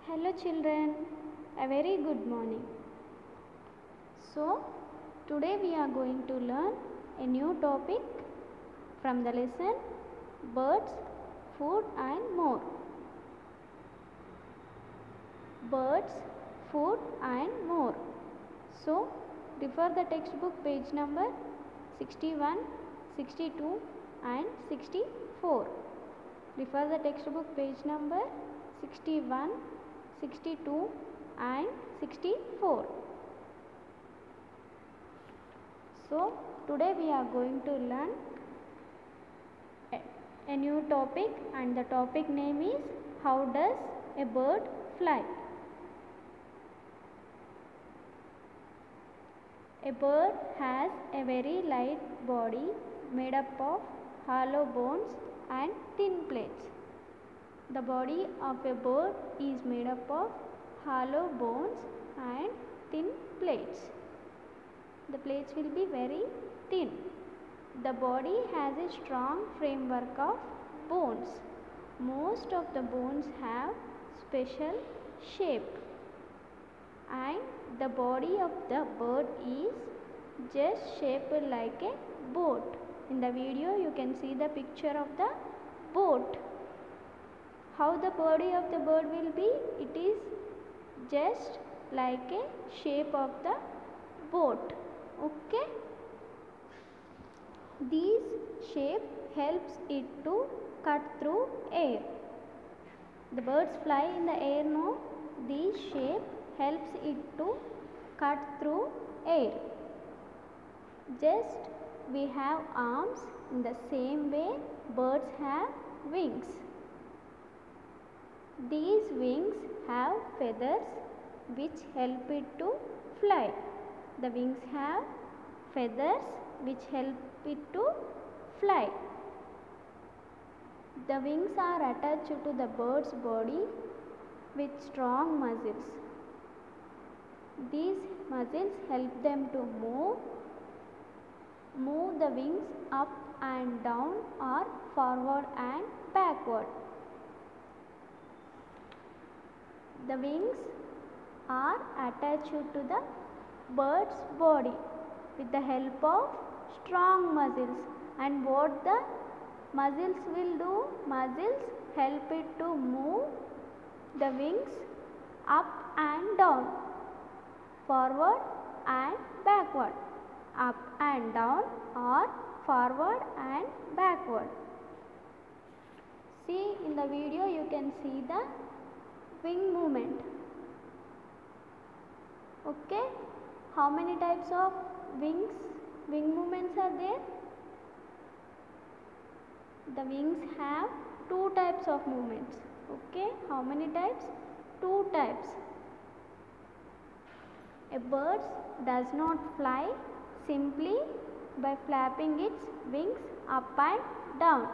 Hello children, a very good morning. So, today we are going to learn a new topic from the lesson Birds, Food and More. Birds, Food and More. So, refer the textbook page number 61, 62 and 64. Refer the textbook page number 61, 62 and 64. So, today we are going to learn a new topic, and the topic name is how does a bird fly? A bird has a very light body made up of hollow bones and thin plates. The body of a bird is made up of hollow bones and thin plates. The plates will be very thin. The body has a strong framework of bones. Most of the bones have special shape, and the body of the bird is just shaped like a boat. In the video you can see the picture of the boat. How the body of the bird will be? It is just like a shape of the boat. Okay. This shape helps it to cut through air. The birds fly in the air, no? This shape helps it to cut through air. Just we have arms, in the same way birds have wings. These wings have feathers which help it to fly. The wings have feathers which help it to fly. The wings are attached to the bird's body with strong muscles. These muscles help them to move the wings up and down or forward and backward. The wings are attached to the bird's body with the help of strong muscles. And what the muscles will do? Muscles help it to move the wings up and down, forward and backward, up and down or forward and backward. See, in the video you can see the wing movement. Okay, how many types of wing movements are there? The wings have two types of movements. Okay, how many types? Two types. A bird does not fly simply by flapping its wings up and down.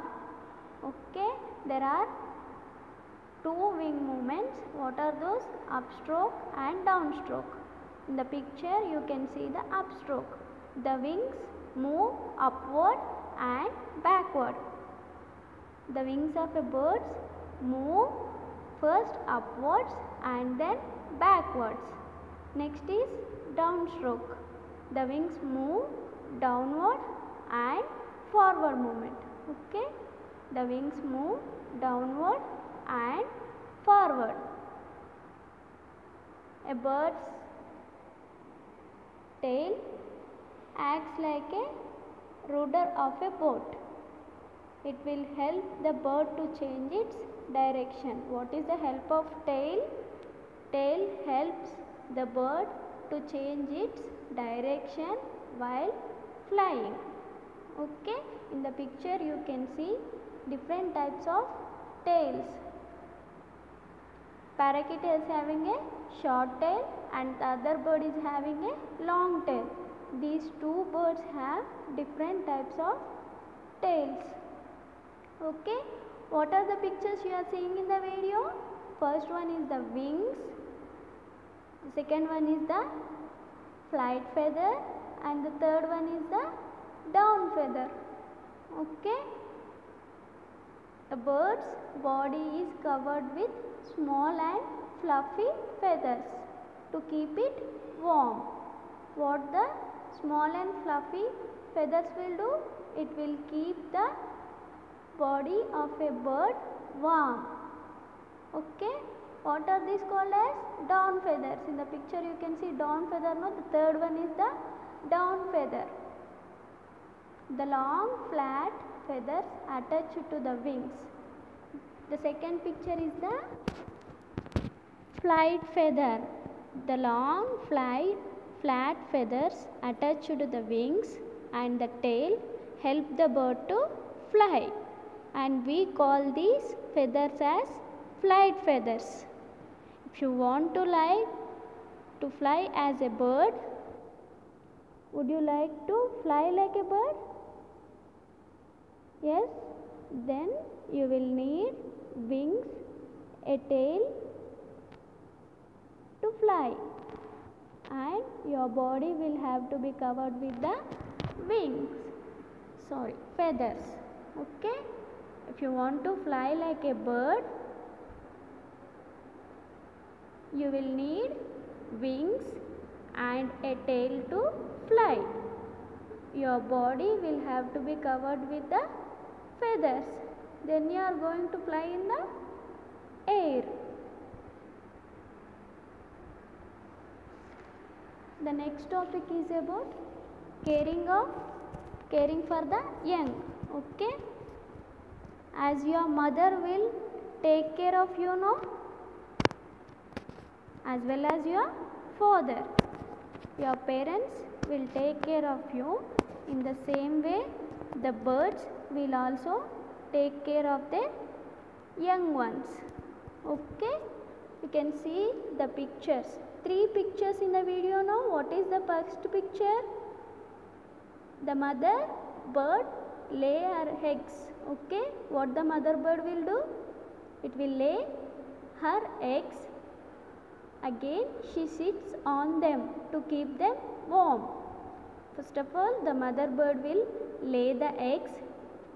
Okay, there are two wing movements. What are those? Upstroke and downstroke. In the picture you can see the upstroke. The wings move upward and backward. The wings of a bird move first upwards and then backwards. Next is downstroke. The wings move downward and forward movement. Okay, the wings move downward and forward. A bird's tail acts like a rudder of a boat. It will help the bird to change its direction. What is the help of tail? Tail helps the bird to change its direction while flying. Okay, in the picture you can see different types of tails. Parakeet is having a short tail and the other bird is having a long tail. These two birds have different types of tails. Okay, what are the pictures you are seeing in the video? First one is the wings, the second one is the flight feather, and the third one is the down feather. Okay, a bird's body is covered with small and fluffy feathers to keep it warm. What the small and fluffy feathers will do? It will keep the body of a bird warm. Okay. What are these called as? Down feathers. In the picture you can see down feather. No, the third one is the down feather. The long flat feathers attached to the wings. The second picture is the flight feather. The long flat feathers attached to the wings and the tail help the bird to fly, and we call these feathers as flight feathers. If you want to fly as a bird, would you like to fly like a bird? Yes, then you will need wings, a tail to fly, and your body will have to be covered with the feathers. Okay. If you want to fly like a bird, you will need wings and a tail to fly. Your body will have to be covered with the feathers. Then you are going to fly in the air. The next topic is about caring for the young. Okay. As your mother will take care of you, no? As well as your father. Your parents will take care of you. In the same way, the birds will also take care of their young ones. Okay. You can see the pictures. 3 pictures in the video now. What is the first picture? The mother bird lay her eggs. Okay. What the mother bird will do? It will lay her eggs. Again she sits on them to keep them warm. First of all, the mother bird will lay the eggs.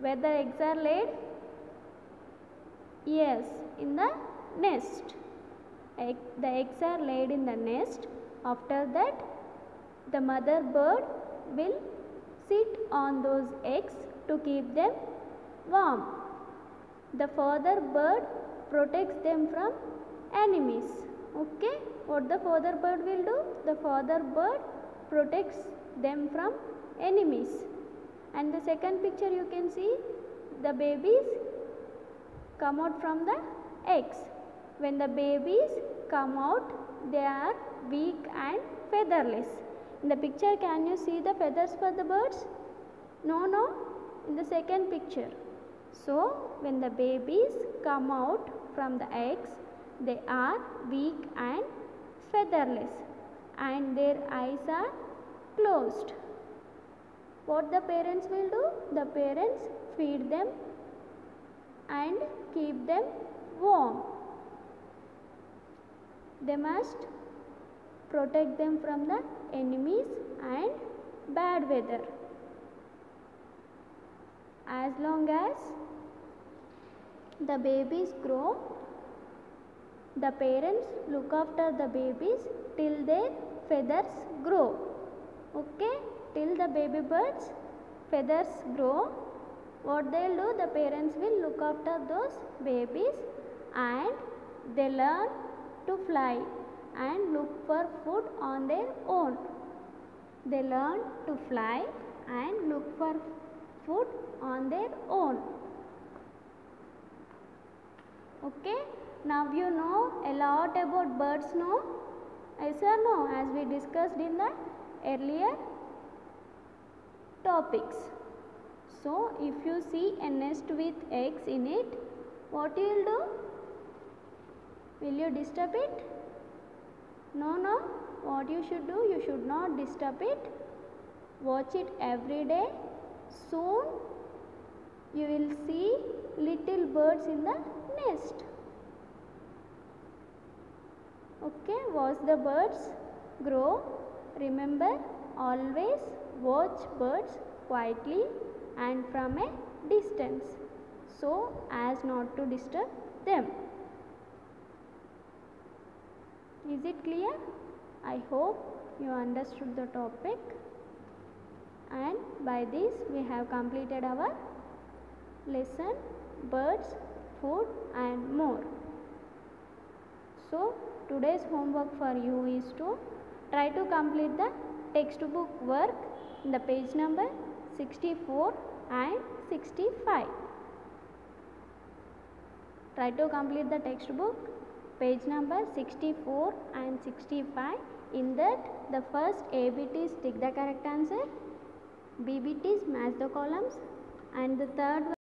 Where the eggs are laid? Yes, in the nest. The eggs are laid in the nest. After that, the mother bird will sit on those eggs to keep them warm. The father bird protects them from enemies. Okay, what the father bird will do? The father bird protects them from enemies. And the second picture you can see, the babies come out from the eggs. When the babies come out, they are weak and featherless. In the picture, can you see the feathers for the birds? No, in the second picture. So, when the babies come out from the eggs, they are weak and featherless, and their eyes are closed. What the parents will do? The parents feed them and keep them warm. They must protect them from the enemies and bad weather. As long as the babies grow, the parents look after the babies till their feathers grow. Okay, till the baby birds feathers grow, what they will do? The parents will look after those babies and they learn to fly and look for food on their own. They learn to fly and look for food on their own. Okay, now you know a lot about birds, no? Yes or no? As we discussed in the earlier topics. So, if you see a nest with eggs in it, what you will do? Will you disturb it? No. What you should do? You should not disturb it. Watch it every day. Soon you will see little birds in the nest. Okay, watch the birds grow. Remember, always watch birds quietly and from a distance, so as not to disturb them. Is it clear? I hope you understood the topic, and by this we have completed our lesson birds, food and more. So today's homework for you is to try to complete the textbook work in the page number 64 and 65. Try to complete the textbook page number 64 and 65. In that, the first ABTs tick the correct answer, BBTs match the columns, and the third